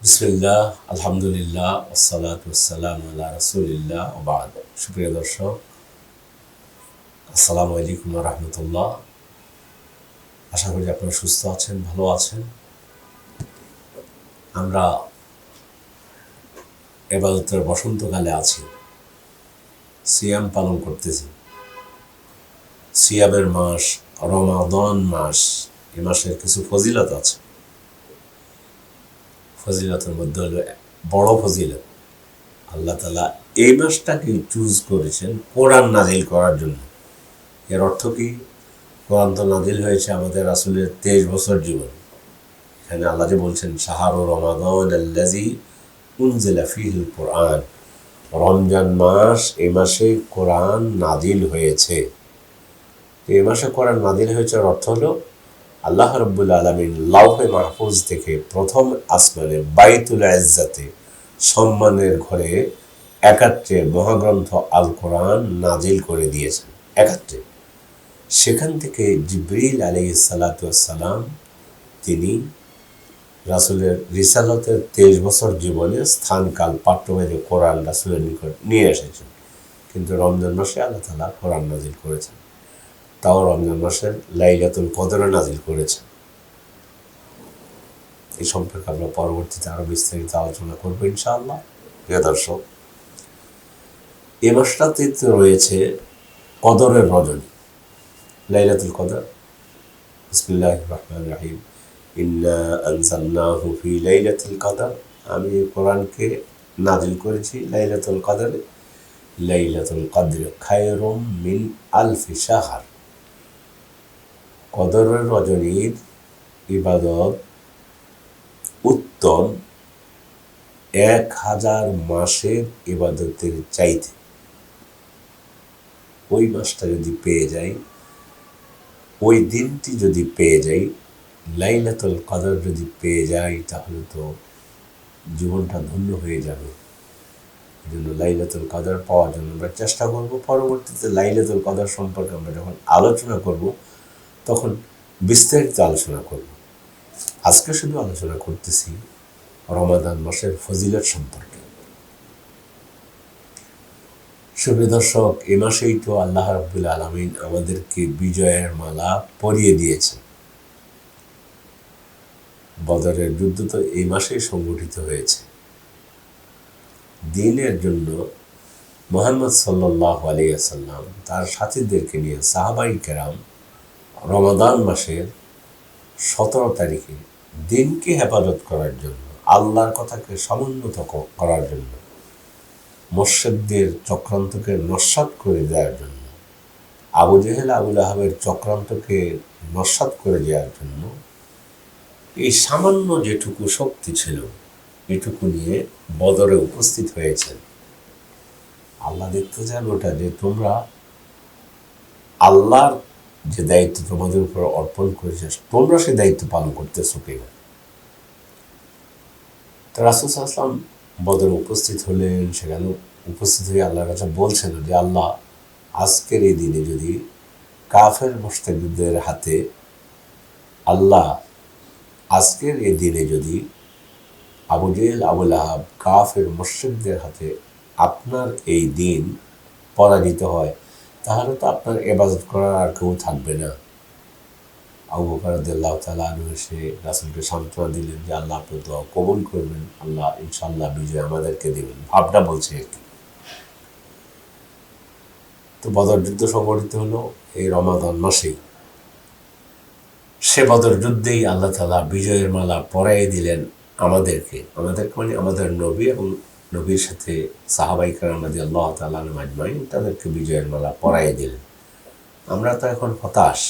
বিসমিল্লাহ, আলহামদুলিল্লাহ, ওয়াসসালাতু ওয়াসসালামু আলা রাসূলিল্লাহ ওয়া বা'দ। সুপ্রিয় দর্শক, আসসালামু আলাইকুম ওয়া রাহমাতুল্লাহ। আশা করি আপনারা সুস্থ আছেন, ভালো আছেন। আমরা ইবাদতের বসন্তকালে আছি, সিয়াম পালন করতেছি। সিয়ামের মাস রমাদান মাস। এ মাসের কিছু ফজিলত আছে। ফজিলতের মধ্যে হলো বড় ফজিলত, আল্লাহ তাআলা এই মাসটাকে চুজ করেছেন কোরআন নাজিল করার জন্য। এর অর্থ কি? কোরআন তো নাজিল হয়েছে আমাদের রাসূলের 23 বছর জীবন। এখানে আল্লাহ যে বলছেন শাহরু রমাদান আল্লাযী উনজিলা ফীহিল কোরআন, রমজান মাস, এই মাসে কোরআন নাজিল হয়েছে। এই মাসে কোরআন নাজিল হয়েছে এর অর্থ হলো আল্লাহ রাব্বুল আলামিন লাউহে মাহফুজ থেকে প্রথম আসমানে বাইতুল ইজ্জাতে সম্মানের ঘরে একাত্রে মহাগ্রন্থ আল কোরআন নাজিল করে দিয়েছেন। একাত্রে সেখান থেকে জিবরিল আলাইহিস সালাতু ওয়াস সালাম তিনি রাসূলের রিসালাতের 23 বছর জীবনে স্থানকাল পাঠ্যভেদে কোরআন রাসূলের নিকট নিয়ে এসেছেন। কিন্তু রমজান মাসে আল্লাহ তাআলা কোরআন নাজিল করেছেন, তাও রমজান মাসের লাইলাতুল কদরে নাজিল করেছেন। এই সম্পর্কে আমরা পরবর্তীতে আরও বিস্তারিত আলোচনা করবো ইনশাআল্লাহ। প্রিয় দর্শক, এ মাসটাতে রয়েছে কদরের রজনী, লাইলাতুল কদর। বিসমিল্লাহির রহমানির রহিম। ইন্না আনজালনাহু ফি লাইলাতুল কদর, আমি কোরআনকে নাজিল করেছি লাইলাতুল কদরে। লাইলাতুল কদর খায়রুম মিন আলফি শাহর, কদরের রজনীর ইবাদত উত্তম 1000 মাসের ইবাদতের চাইতে। ওই মাসটা যদি পেয়ে যাই, ওই দিনটি যদি পেয়ে যাই, লাইলাতুল কদর যদি পেয়ে যাই, তাহলে তো জীবনটা ধন্য হয়ে যাবে। এই জন্য লাইলাতুল কদর পাওয়ার জন্য আমরা চেষ্টা করব। পরবর্তীতে লাইলাতুল কদর সম্পর্কে আমরা যখন আলোচনা করব, তখন বিস্তারিত আলোচনা করব। আজকে শুধু আলোচনা করতেছি রমাদান মাসের ফজিলত সম্পর্কে। সুপ্রিয় দর্শক, এ মাসেই তো আল্লাহ রাব্বুল আলামিন আমাদেরকে বিজয়ের মালা পরিয়ে দিয়েছেন। বদরের যুদ্ধ তো এই মাসেই সংগঠিত হয়েছে। দ্বীনের জন্য মুহাম্মদ সাল্লাল্লাহু আলাইহি ওয়াসাল্লাম তার সাথীদেরকে নিয়ে সাহাবায়ে কেরাম রমাদান মাসের 17 তারিখে দিনকে হেফাজত করার জন্য, আল্লাহর কথাকে সমুন্নত করার জন্য, মুশরিকদের চক্রান্তকে নস্যাৎ করে দেওয়ার জন্য, আবু জেহেল আবুল আহাবের চক্রান্তকে নস্যাৎ করে দেওয়ার জন্য এই সামান্য যেটুকু শক্তি ছিল, এটুকু নিয়ে বদরে উপস্থিত হয়েছেন। আল্লাহ দেখতে চান ওটা যে তোমরা আল্লাহর যে দায়িত্ব তোমাদের উপর অর্পণ করেছে, তোমরা সেই দায়িত্ব পালন করতেছো কিনা। তো রাসূল সাল্লাল্লাহু আলাইহি ওয়াসাল্লাম বদরে উপস্থিত হলেন। সেখানে উপস্থিত হয়ে আল্লাহর কাছে বলছেন যে আল্লাহ, আজকের এই দিনে যদি কাফের মুশরিকদের হাতে, আল্লাহ আজকের এই দিনে যদি আবু জেহেল আবুল আহাব কাফের মুশরিকদের হাতে আপনার এই দিন পরাজিত হয়, তাহলে তো আপনার ইবাদত করার আর কেউ থাকবে না। আবু বকর রাদিয়াল্লাহু তাআলা আনহু এসে রাসূলকে সান্ত্বনা দিলেন যে আল্লাহ আপনার দোয়া কবুল করবেন, আল্লাহ ইনশাআল্লাহ বিজয় আমাদেরকে দেবেন। ভাবটা বলছে আর কি। তো বদর যুদ্ধ সংগঠিত হলো এই রমাদান মাসেই। সে বদর যুদ্ধেই আল্লাহ তাআলা বিজয়ের মালা পরাইয়ে দিলেন আমাদেরকে মানে আমাদের নবী এবং নবীর সাথে সাহাবায়ে কেরাম রাদিয়াল্লাহু তাআলা আনহুম আজমাইন, তাদেরকে বিজয়ের মালা পরাইয়ে দিলেন। আমরা তো এখন হতাশ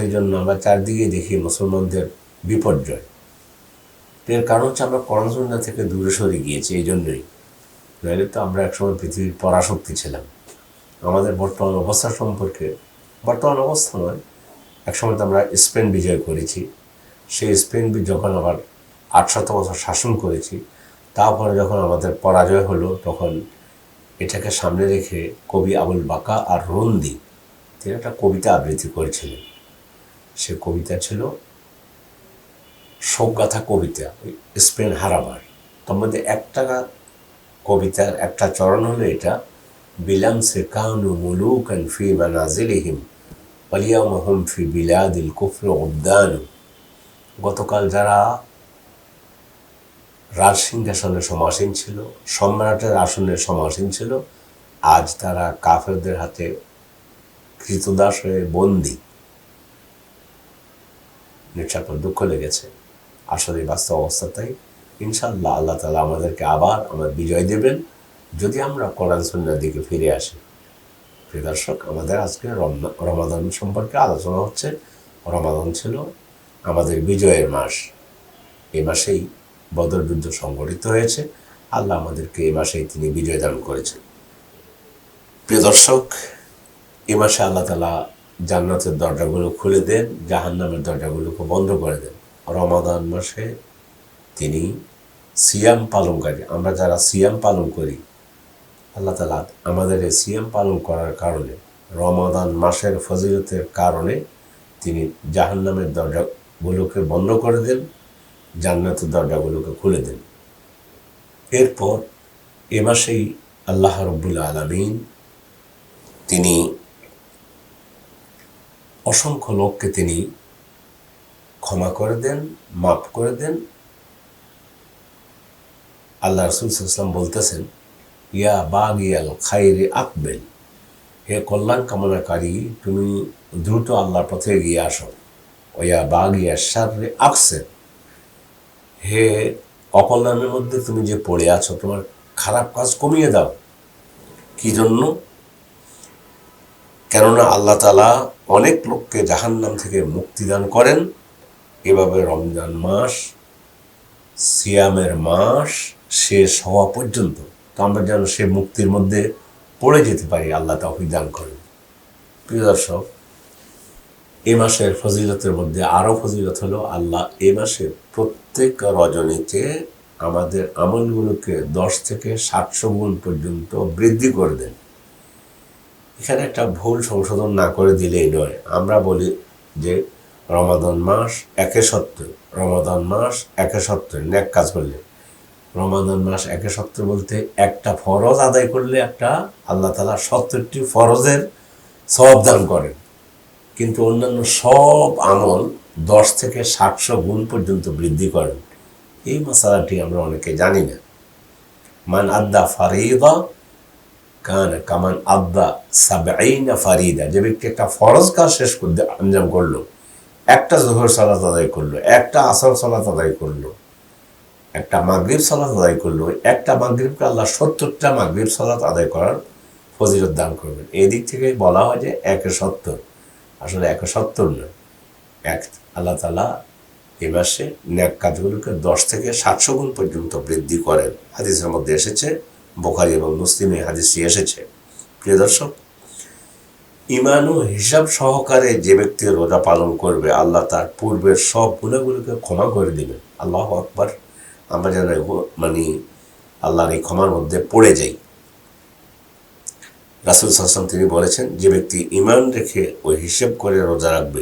এই জন্য আমরা চারদিকে দেখি মুসলমানদের বিপর্যয়। এর কারণ হচ্ছে আমরা কোরআন সুন্নাহ থেকে দূরে সরে গিয়েছি। এই জন্যই, নইলে তো আমরা একসময় পৃথিবীর পরাশক্তি ছিলাম। আমাদের বর্তমান অবস্থা সম্পর্কে, বর্তমান অবস্থা নয়, একসময় তো আমরা স্পেন বিজয় করেছি। সেই স্পেন যখন আবার 800 বছর শাসন করেছি, তারপরে যখন আমাদের পরাজয় হলো, তখন এটাকে সামনে রেখে কবি আবুল বাকা আর রন্দি তিনি একটা কবিতা আবৃত্তি করেছিলেন। সে কবিতা ছিল শোকগাথা কবিতা, স্পেন হারাবার। তার মধ্যে একটা কবিতার একটা চরণ হলো এটা, বিলামসে কানু মুলুকান ফি মানাজিলিহিম ওয়ালিয়াউমা হুম ফি বিলাদিল কুফরি উদ্দানু। গতকাল যারা রাজ সিংহাসনে সমাসীন ছিল, সম্রাটের আসনে সমাসীন ছিল, আজ তারা কাফেরদের হাতে কৃতদাস হয়ে বন্দী। নিঃস্বার্থ দুঃখ লেগেছে। আসলে বাস্তব অবস্থা তাই। ইনশাআল্লাহ আল্লাহ তাআলা আমাদেরকে আবার বিজয় দেবেন যদি আমরা কোরআন সুন্নাহর দিকে ফিরে আসি। প্রিয় দর্শক, আমাদের আজকে রমাদান সম্পর্কে আলোচনা হচ্ছে। রমাদান ছিল আমাদের বিজয়ের মাস। এই মাসেই বদর যুদ্ধ সংঘটিত হয়েছে। আল্লাহ আমাদেরকে এই মাসেই তিনি বিজয় দান করেছেন। প্রিয় দর্শক, এই মাসে আল্লাহ তাআলা জান্নাতের দরজাগুলো খুলে দেন, জাহান্নামের দরজাগুলোকে বন্ধ করে দেন। রমাদান মাসে তিনি সিয়াম পালনকারী, আমরা যারা সিয়াম পালন করি, আল্লাহ তাআলা আমাদের এই সিয়াম পালন করার কারণে, রমাদান মাসের ফজিলতের কারণে তিনি জাহান্নামের দরজাগুলোকে বন্ধ করে দেন, জান্নাতের দরজাগুলোকে খুলে দেন। এরপর এ মাসেই আল্লাহ রাব্বুল আলামিন তিনি অসংখ্য লোককে তিনি ক্ষমা করে দেন, মাফ করে দেন। আল্লাহ রাসূল সাল্লাল্লাহু আলাইহি ওয়াসাল্লাম বলতেছেন, ইয়া বাগিয়াল খাইরি আকবেল, হে কল্যাণ কামনাকারী, তুমি দ্রুত আল্লাহর পথে এগিয়ে আসো। ওয়া বাগিয়া শাররি আকসির, হে অকল্যাণের মধ্যে তুমি যে পড়ে আছো, তোমার খারাপ কাজ কমিয়ে দাও। কি জন্য? কেননা আল্লাহ তাআলা অনেক লোককে জাহান্নাম থেকে মুক্তিদান করেন। এভাবে রমজান মাস, সিয়ামের মাস শেষ হওয়া পর্যন্ত তো আমরা যেন সে মুক্তির মধ্যে পড়ে যেতে পারি, আল্লাহ তৌফিক দান করেন। প্রিয় দর্শক, এ মাসের ফজিলতের মধ্যে আরও ফজিলত হলো, আল্লাহ এ মাসে প্রত্যেক রজনীতে আমাদের আমলগুলোকে 10 থেকে 700 গুণ পর্যন্ত বৃদ্ধি করে দেন। এখানে একটা ভুল সংশোধন না করে দিলেই নয়। আমরা বলি যে রমাদান মাস 71, রমাদান মাস 71 নেক কাজ করলে। রমাদান মাস 71 বলতে একটা ফরজ আদায় করলে একটা আল্লাহ তাআলা 70টি ফরজের সওয়াব দান করেন, কিন্তু অন্যান্য সব আমল 10 থেকে 700 গুণ পর্যন্ত বৃদ্ধি করেন। এই মাসালাটি আমরা অনেকে জানি না। মান আদ্দা ফারিদা কান কামান আদ্দা 70 ফারিদা, যে ব্যক্তি একটা ফরজ কাজ শেষ করতে আঞ্জাম করলো, একটা জোহর সালাত আদায় করলো, একটা আসর সালাত আদায় করলো, একটা মাগরিব সালাত আদায় করলো, একটা মাগরিবকে আল্লাহ 70টা মাগরিব সালাত আদায় করার ফজিলত দান করবেন। এই দিক থেকে বলা হয় যে 170, আসলে 170 নয়, আল্লাহ তাআলা এ মাসে ন্যাক কাজগুলোকে 10 থেকে 700 গুণ পর্যন্ত বৃদ্ধি করেন। হাদিসের মধ্যে এসেছে, বুখারী এবং মুসলিমে হাদিসটি এসেছে। প্রিয় দর্শক, ঈমান ও হিসাব সহকারে যে ব্যক্তি রোজা পালন করবে, আল্লাহ তার পূর্বের সব গুনাহগুলোকে ক্ষমা করে দিবেন। আল্লাহু আকবার। আমরা যেন আল্লাহর এই ক্ষমার মধ্যে পড়ে যাই। রাসূল সাল্লাল্লাহু আলাইহি ওয়াসাল্লাম তিনি বলেছেন, যে ব্যক্তি ঈমান রেখে ও হিসাব করে রোজা রাখবে,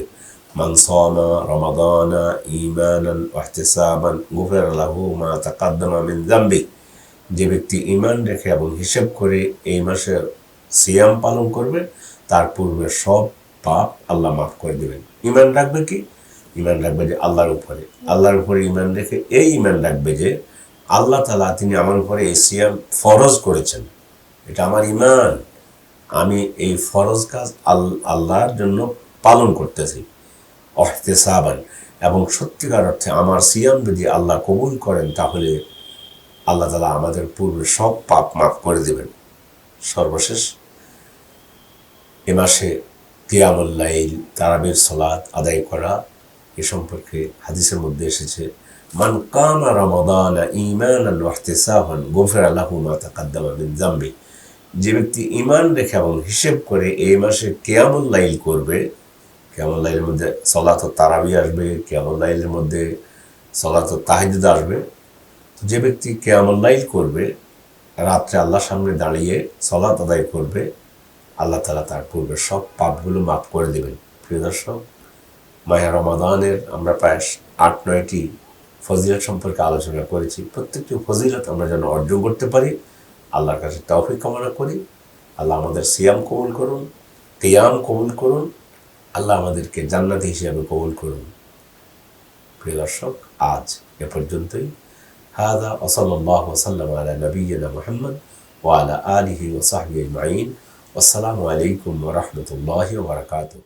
মান সামা রমাদানা ঈমানান ওয়া ইহতিসাবান গুফিরা লাহু মা তাকাদ্দামা মিন যামবি, যে ব্যক্তি ঈমান রেখে এবং হিসাব করে এই মাসে সিয়াম পালন করবে, তার পূর্বে সব পাপ আল্লাহ মাফ করে দেবেন। ঈমান রাখবে কি? ঈমান রাখবে যে আল্লাহর উপরে ঈমান রেখে এই ঈমান রাখবে যে আল্লাহ তাআলা তিনি আমার উপরে এই সিয়াম ফরজ করেছেন, এটা আমার ঈমান, আমি এই ফরজ কাজ আল্লাহর জন্য পালন করতেছি। ইহতিসাবান, এবং সত্যিকার অর্থে আমার সিয়াম যদি আল্লাহ কবুল করেন, তাহলে আল্লাহ তাআলা আমাদের পূর্বে সব পাপ মাফ করে দেবেন। সর্বশেষ, এ মাসে কিয়ামুল লাইল, তারাবির সালাত আদায় করা, এ সম্পর্কে হাদিসের মধ্যে এসেছে, মান কামা রমাদানা ঈমানান ওয়া ইহতিসাবান গুফিরা লাহু মা তাকাদ্দামা মিন যামবি, যে ব্যক্তি ঈমান রেখে এবং হিসেব করে এই মাসে কিয়ামুল লাইল করবে, কিয়ামুল লাইলের মধ্যে সালাত তারাবি আসবে, কিয়ামুল লাইলের মধ্যে সালাত তাহাজ্জুদ আসবে। যে ব্যক্তি কিয়ামুল লাইল করবে, রাত্রে আল্লাহর সামনে দাঁড়িয়ে সালাত আদায় করবে, আল্লাহ তাআলা তার পূর্বে সব পাপগুলো মাফ করে দেবেন। প্রিয় দর্শক, মাহে রমাদানের আমরা প্রায় 8-9টি ফজিলত সম্পর্কে আলোচনা করেছি, প্রত্যেকটি ফজিলত আমরা যেন অর্জন করতে পারি। আল্লাহর কাছে তৌফিক কামনা করি। আল্লাহ আমাদের সিয়াম কবুল করুন, কিয়াম কবুল করুন, আল্লাহ আমাদেরকে জান্নাতি হিসেবে কবুল করুন। প্রিয় দর্শক, আজ এ পর্যন্তই। হাদা ওয়া সাল্লাল্লাহু ওয়া সাল্লাম আলা নবিয়্যিনা মুহাম্মদ ওয়া আলা আলিহি ওয়া সাহবিহি আজমাইন। আসসালামু আলাইকুম ওয়া রাহমাতুল্লাহি ওয়া বারাকাতুহু।